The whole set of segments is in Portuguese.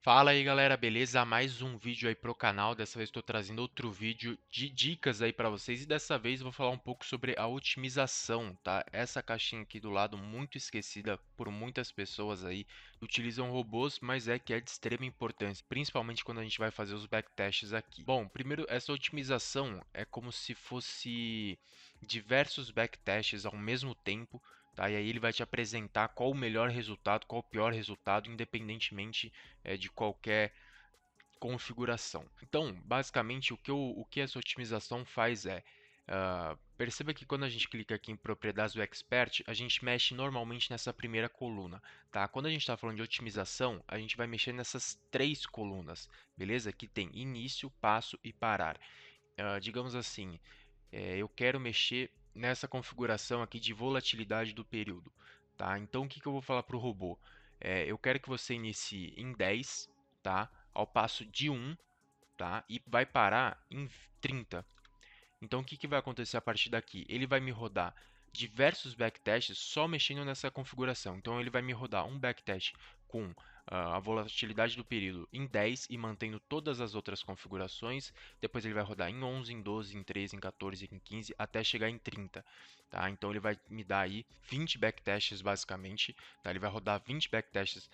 Fala aí galera, beleza? Mais um vídeo aí pro canal. Dessa vez estou trazendo outro vídeo de dicas aí para vocês e dessa vez eu vou falar um pouco sobre a otimização, tá? Essa caixinha aqui do lado muito esquecida por muitas pessoas aí, utilizam robôs, mas que é de extrema importância, principalmente quando a gente vai fazer os backtests aqui. Bom, primeiro essa otimização é como se fosse diversos backtests ao mesmo tempo. Tá? E aí ele vai te apresentar qual o melhor resultado, qual o pior resultado, independentemente de qualquer configuração. Então, basicamente, o que essa otimização faz perceba que quando a gente clica aqui em propriedades do Expert, a gente mexe normalmente nessa primeira coluna, tá? Quando a gente está falando de otimização, a gente vai mexer nessas três colunas, beleza? Que tem início, passo e parar. Digamos assim, eu quero mexer nessa configuração aqui de volatilidade do período, tá? Então, o que eu vou falar para o robô? Eu quero que você inicie em 10, tá? Ao passo de 1, tá? E vai parar em 30. Então, o que vai acontecer a partir daqui? Ele vai me rodar diversos backtests só mexendo nessa configuração. Então, ele vai me rodar um backtest com a volatilidade do período em 10 e mantendo todas as outras configurações. Depois ele vai rodar em 11, em 12, em 13, em 14, em 15, até chegar em 30. Tá? Então, ele vai me dar aí 20 backtests basicamente. Tá? Ele vai rodar 20 backtests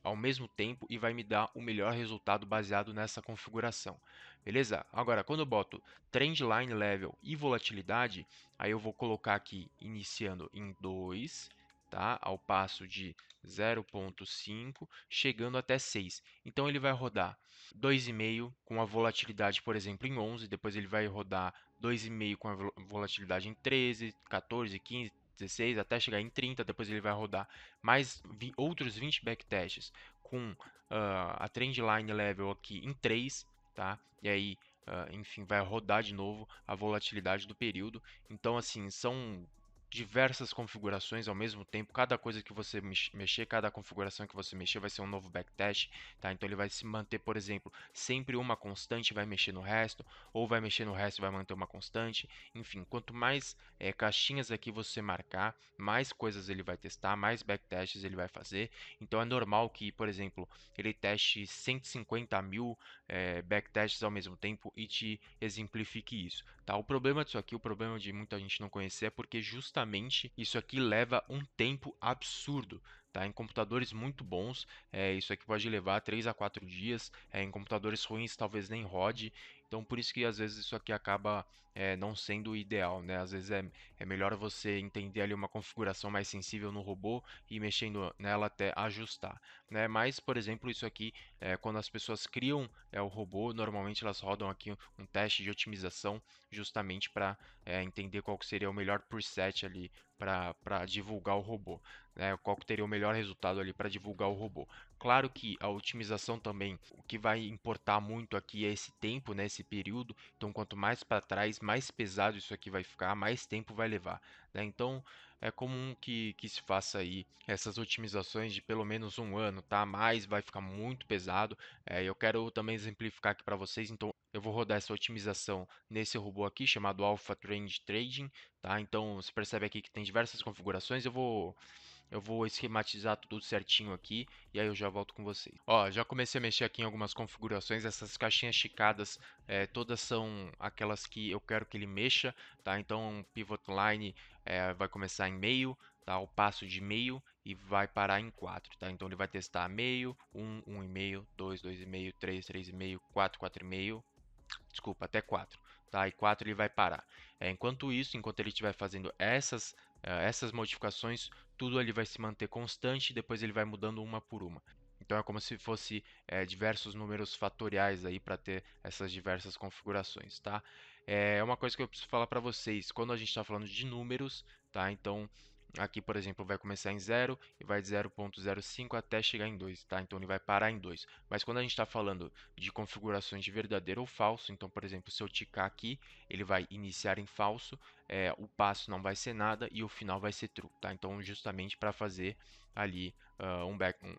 ao mesmo tempo e vai me dar o melhor resultado baseado nessa configuração. Beleza? Agora, quando eu boto Trendline Level e volatilidade, aí eu vou colocar aqui iniciando em 2, tá? Ao passo de 0,5, chegando até 6. Então ele vai rodar 2,5 com a volatilidade, por exemplo, em 11, depois ele vai rodar 2,5 com a volatilidade em 13, 14, 15, 16, até chegar em 30, depois ele vai rodar mais outros 20 backtests com a Trendline Level aqui em 3, tá? E aí enfim, vai rodar de novo a volatilidade do período. Então, assim, são diversas configurações ao mesmo tempo. Cada coisa que você mexer, cada configuração que você mexer vai ser um novo backtest, tá? Então ele vai se manter, por exemplo, sempre uma constante, vai mexer no resto, ou vai mexer no resto e vai manter uma constante. Enfim, quanto mais caixinhas aqui você marcar, mais coisas ele vai testar, mais backtests ele vai fazer. Então é normal que, por exemplo, ele teste 150 mil backtests ao mesmo tempo e te exemplifique isso, tá? O problema disso aqui, o problema de muita gente não conhecer é porque justamente isso aqui leva um tempo absurdo, tá? Em computadores muito bons, isso aqui pode levar 3 a 4 dias, em computadores ruins talvez nem rode, então por isso que às vezes isso aqui acaba não sendo o ideal, né? Às vezes é melhor você entender ali uma configuração mais sensível no robô e ir mexendo nela até ajustar, né? Mas, por exemplo, isso aqui, quando as pessoas criam o robô, normalmente elas rodam aqui um teste de otimização justamente para entender qual que seria o melhor preset ali para divulgar o robô, né? Qual que teria o melhor resultado ali para divulgar o robô. Claro que a otimização também, o que vai importar muito aqui é esse tempo, né? Esse período. Então, quanto mais para trás, mais pesado isso aqui vai ficar, mais tempo vai levar, né? Então, é comum que se faça aí essas otimizações de pelo menos um ano, tá? Mais vai ficar muito pesado. Eu quero também exemplificar aqui para vocês, então eu vou rodar essa otimização nesse robô aqui chamado Alpha Trend Trading, tá? Então você percebe aqui que tem diversas configurações. Eu vou esquematizar tudo certinho aqui e aí eu já volto com vocês. Ó, já comecei a mexer aqui em algumas configurações. Essas caixinhas chicadas, todas são aquelas que eu quero que ele mexa, tá? Então Pivot Line vai começar em meio, tá? O passo de meio e vai parar em 4, tá? Então ele vai testar meio, 1, 1,5, 2, 2,5, 3, 3,5, 4, 4,5, desculpa, até 4, tá? E 4 ele vai parar. Enquanto isso, enquanto ele estiver fazendo essas modificações, tudo ele vai se manter constante e depois ele vai mudando uma por uma. Então é como se fosse diversos números fatoriais aí para ter essas diversas configurações, tá? É uma coisa que eu preciso falar para vocês, quando a gente está falando de números, tá? Então aqui, por exemplo, vai começar em 0 e vai de 0,05 até chegar em 2, tá? Então ele vai parar em 2. Mas quando a gente está falando de configurações de verdadeiro ou falso, então, por exemplo, se eu ticar aqui, ele vai iniciar em falso, o passo não vai ser nada e o final vai ser true, tá? Então, justamente para fazer ali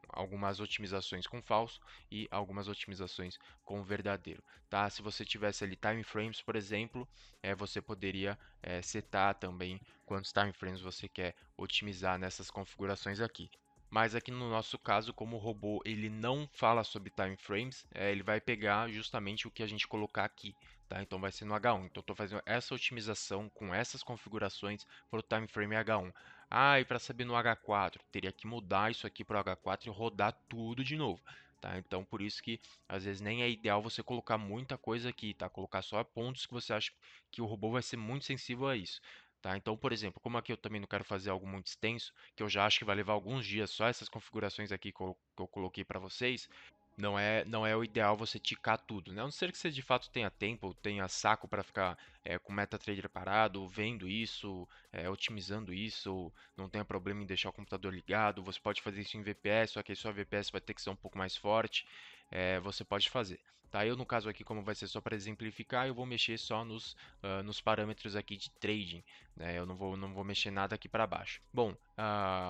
algumas otimizações com falso e algumas otimizações com verdadeiro, tá? Se você tivesse ali time frames, por exemplo, você poderia setar também quantos time frames você quer otimizar nessas configurações aqui. Mas aqui no nosso caso, como o robô ele não fala sobre time frames, ele vai pegar justamente o que a gente colocar aqui, tá? Então vai ser no H1. Então estou fazendo essa otimização com essas configurações para o time frame H1. Ah, e para saber no H4, teria que mudar isso aqui para o H4 e rodar tudo de novo. Tá? Então por isso que às vezes nem é ideal você colocar muita coisa aqui, tá? Colocar só pontos que você acha que o robô vai ser muito sensível a isso. Tá? Então, por exemplo, como aqui eu também não quero fazer algo muito extenso, que eu já acho que vai levar alguns dias só essas configurações aqui que eu coloquei para vocês, não é o ideal você ticar tudo, né? A não ser que você de fato tenha tempo, tenha saco para ficar com o MetaTrader parado, vendo isso, otimizando isso, ou não tenha problema em deixar o computador ligado. Você pode fazer isso em VPS, só que a sua VPS vai ter que ser um pouco mais forte. Você pode fazer. Tá? Eu no caso aqui, como vai ser só para exemplificar, eu vou mexer só nos parâmetros aqui de trading, né? Eu não vou mexer nada aqui para baixo. Bom,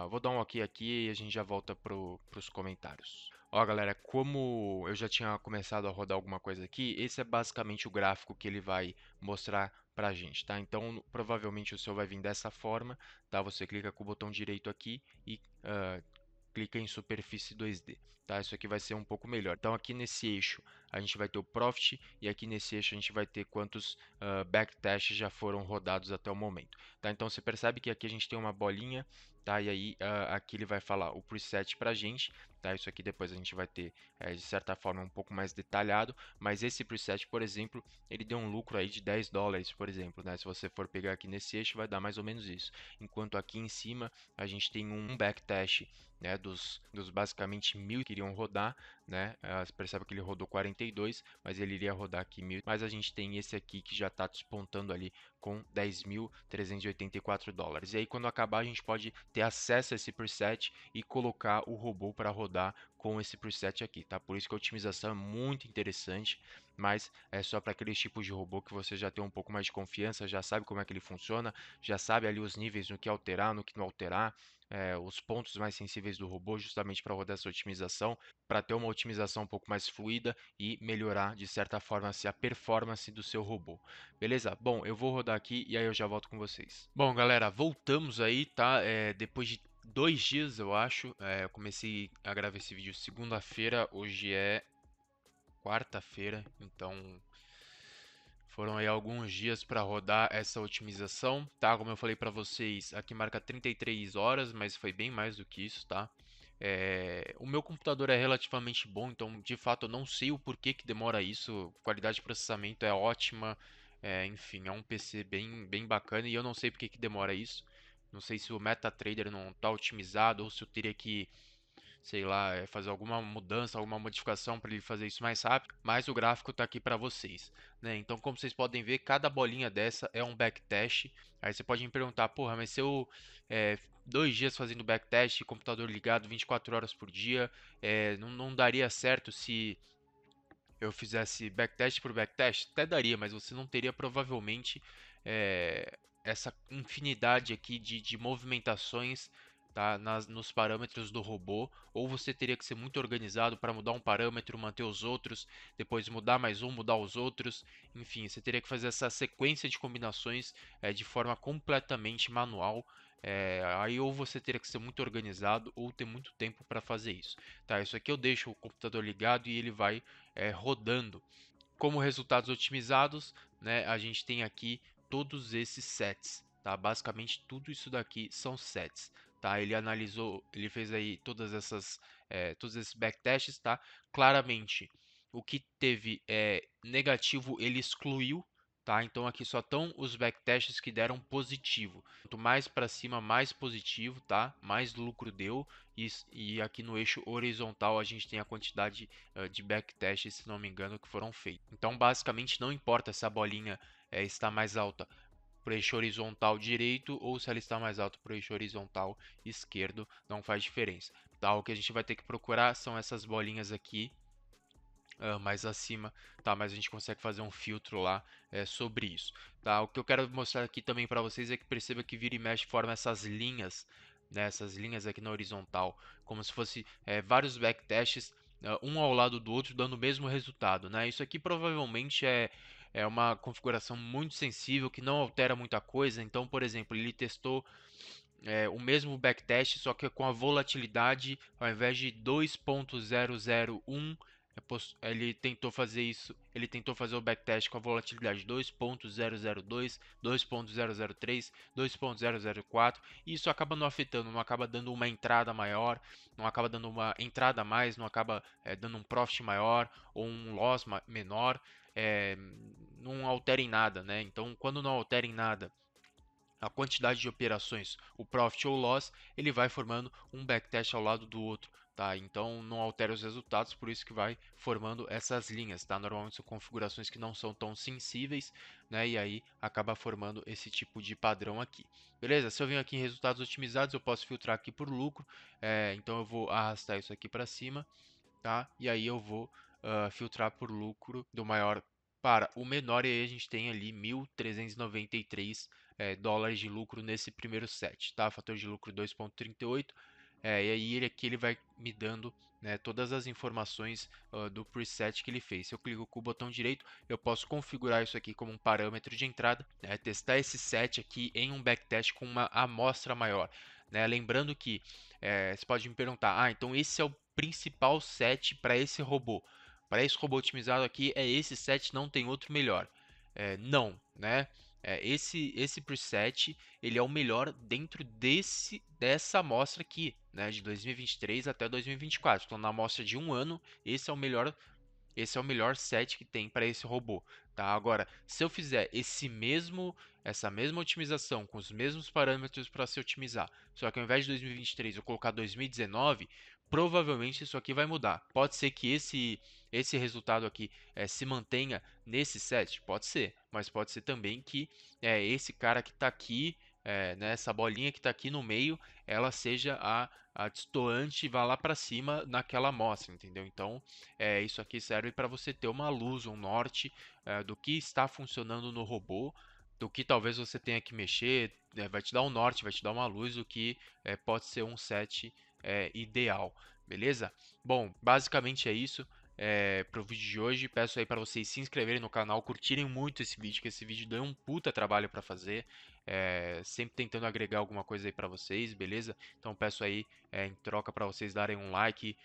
vou dar um ok aqui e a gente já volta para os comentários. Ó, galera, como eu já tinha começado a rodar alguma coisa aqui, esse é basicamente o gráfico que ele vai mostrar pra gente, tá? Então, provavelmente o seu vai vir dessa forma, tá? Você clica com o botão direito aqui e clica em superfície 2D, tá? Isso aqui vai ser um pouco melhor. Então, aqui nesse eixo a gente vai ter o Profit e aqui nesse eixo a gente vai ter quantos backtasks já foram rodados até o momento, tá? Então, você percebe que aqui a gente tem uma bolinha, tá? E aí aqui ele vai falar o preset pra gente, tá? Isso aqui depois a gente vai ter de certa forma um pouco mais detalhado, mas esse preset, por exemplo, ele deu um lucro aí de $10, por exemplo, né? Se você for pegar aqui nesse eixo vai dar mais ou menos isso. Enquanto aqui em cima a gente tem um backtask, né, dos basicamente 1.000 que iriam rodar, né? Você percebe que ele rodou 42, mas ele iria rodar aqui 1.000. Mas a gente tem esse aqui que já está despontando ali com $10.384. E aí quando acabar a gente pode ter acesso a esse preset e colocar o robô para rodar com esse preset aqui, tá? Por isso que a otimização é muito interessante, mas é só para aqueles tipos de robô que você já tem um pouco mais de confiança, já sabe como é que ele funciona, já sabe ali os níveis no que alterar, no que não alterar, os pontos mais sensíveis do robô, justamente para rodar essa otimização, para ter uma otimização um pouco mais fluida e melhorar de certa forma a performance do seu robô. Beleza? Bom, eu vou rodar aqui e aí eu já volto com vocês. Bom, galera, voltamos aí, tá? Depois de 2 dias, eu acho. Eu comecei a gravar esse vídeo segunda-feira, hoje é quarta-feira, então foram aí alguns dias para rodar essa otimização, tá? Como eu falei para vocês, aqui marca 33 horas, mas foi bem mais do que isso, tá? O meu computador é relativamente bom, então de fato eu não sei o porquê que demora isso. A qualidade de processamento é ótima, enfim, é um PC bem bacana e eu não sei porque que demora isso. Não sei se o MetaTrader não está otimizado ou se eu teria que, sei lá, fazer alguma mudança, alguma modificação para ele fazer isso mais rápido, mas o gráfico está aqui para vocês, né? Então, como vocês podem ver, cada bolinha dessa é um backtest. Aí você pode me perguntar, porra, mas se eu 2 dias fazendo backtest, computador ligado 24 horas por dia, não daria certo se eu fizesse backtest por backtest? Até daria, mas você não teria provavelmente essa infinidade aqui de movimentações, tá, nos parâmetros do robô, ou você teria que ser muito organizado para mudar um parâmetro, manter os outros, depois mudar mais um, mudar os outros, enfim, você teria que fazer essa sequência de combinações de forma completamente manual. Aí ou você teria que ser muito organizado ou ter muito tempo para fazer isso. Tá, isso aqui eu deixo o computador ligado e ele vai rodando. Como resultados otimizados, né, a gente tem aqui todos esses sets, tá? Basicamente tudo isso daqui são sets, tá? Ele analisou, ele fez aí todos esses backtests, tá? Claramente, o que teve negativo ele excluiu, tá? Então aqui só estão os backtests que deram positivo. Quanto mais para cima, mais positivo, tá? Mais lucro deu. E aqui no eixo horizontal a gente tem a quantidade de backtests, se não me engano, que foram feitos. Então, basicamente, não importa se a bolinha está mais alta para o eixo horizontal direito ou se ela está mais alta para o eixo horizontal esquerdo, não faz diferença. Tá? O que a gente vai ter que procurar são essas bolinhas aqui mais acima, tá? Mas a gente consegue fazer um filtro lá sobre isso, tá? O que eu quero mostrar aqui também para vocês é que perceba que vira e mexe forma essas linhas, né? Essas linhas aqui na horizontal, como se fosse vários backtasks, um ao lado do outro, dando o mesmo resultado, né? Isso aqui provavelmente é uma configuração muito sensível que não altera muita coisa. Então, por exemplo, ele testou o mesmo backtest, só que com a volatilidade, ao invés de 2.001, ele tentou fazer isso, ele tentou fazer o backtest com a volatilidade 2.002, 2.003, 2.004, e isso acaba não afetando, não acaba dando uma entrada maior, não acaba dando uma entrada a mais, não acaba dando um profit maior ou um loss menor, é, não altera em nada, né? Então, quando não altera em nada a quantidade de operações, o profit ou loss, ele vai formando um backtest ao lado do outro, tá? Então não altera os resultados, por isso que vai formando essas linhas, tá? Normalmente são configurações que não são tão sensíveis, né? E aí acaba formando esse tipo de padrão aqui. Beleza? Se eu venho aqui em resultados otimizados, eu posso filtrar aqui por lucro, então eu vou arrastar isso aqui para cima, tá? E aí eu vou filtrar por lucro do maior para o menor, e aí a gente tem ali 1.393 dólares de lucro nesse primeiro set, tá? Fator de lucro 2.38, e aí ele aqui ele vai me dando, né, todas as informações do preset que ele fez. Se eu clico com o botão direito, eu posso configurar isso aqui como um parâmetro de entrada, né, testar esse set aqui em um backtest com uma amostra maior, né? Lembrando que você pode me perguntar, então esse é o principal set para esse robô. Para esse robô otimizado aqui, é esse set, não tem outro melhor. Não, né? Esse preset ele é o melhor dentro dessa amostra aqui, né? De 2023 até 2024. Então, na amostra de um ano, esse é o melhor set que tem para esse robô, tá? Agora, se eu fizer essa mesma otimização com os mesmos parâmetros para se otimizar, só que ao invés de 2023 eu colocar 2019, provavelmente isso aqui vai mudar. Pode ser que esse resultado aqui se mantenha nesse set, pode ser, mas pode ser também que esse cara que está aqui, né, essa bolinha que está aqui no meio, ela seja a destoante e vá lá para cima naquela amostra, entendeu? Então, isso aqui serve para você ter uma luz, um norte do que está funcionando no robô, do que talvez você tenha que mexer, vai te dar um norte, vai te dar uma luz do que pode ser um set ideal, beleza? Bom, basicamente é isso para o vídeo de hoje. Peço aí para vocês se inscreverem no canal, curtirem muito esse vídeo, que esse vídeo deu um puta trabalho para fazer, sempre tentando agregar alguma coisa aí para vocês, beleza? Então peço aí em troca para vocês darem um like,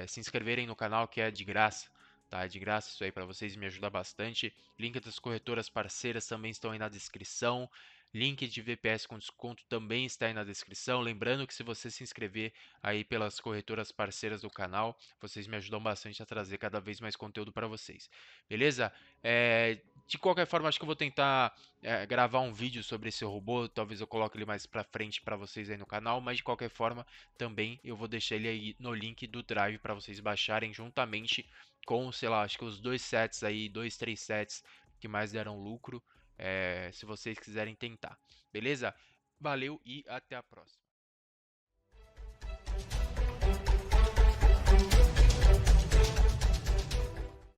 se inscreverem no canal que é de graça, tá? É de graça isso aí para vocês, me ajuda bastante. Link das corretoras parceiras também estão aí na descrição. Link de VPS com desconto também está aí na descrição. Lembrando que se você se inscrever aí pelas corretoras parceiras do canal, vocês me ajudam bastante a trazer cada vez mais conteúdo para vocês. Beleza? De qualquer forma, acho que eu vou tentar gravar um vídeo sobre esse robô. Talvez eu coloque ele mais para frente para vocês aí no canal, mas de qualquer forma, também eu vou deixar ele aí no link do Drive para vocês baixarem juntamente com, sei lá, acho que os dois sets aí, dois, três sets que mais deram lucro, se vocês quiserem tentar. Beleza? Valeu e até a próxima.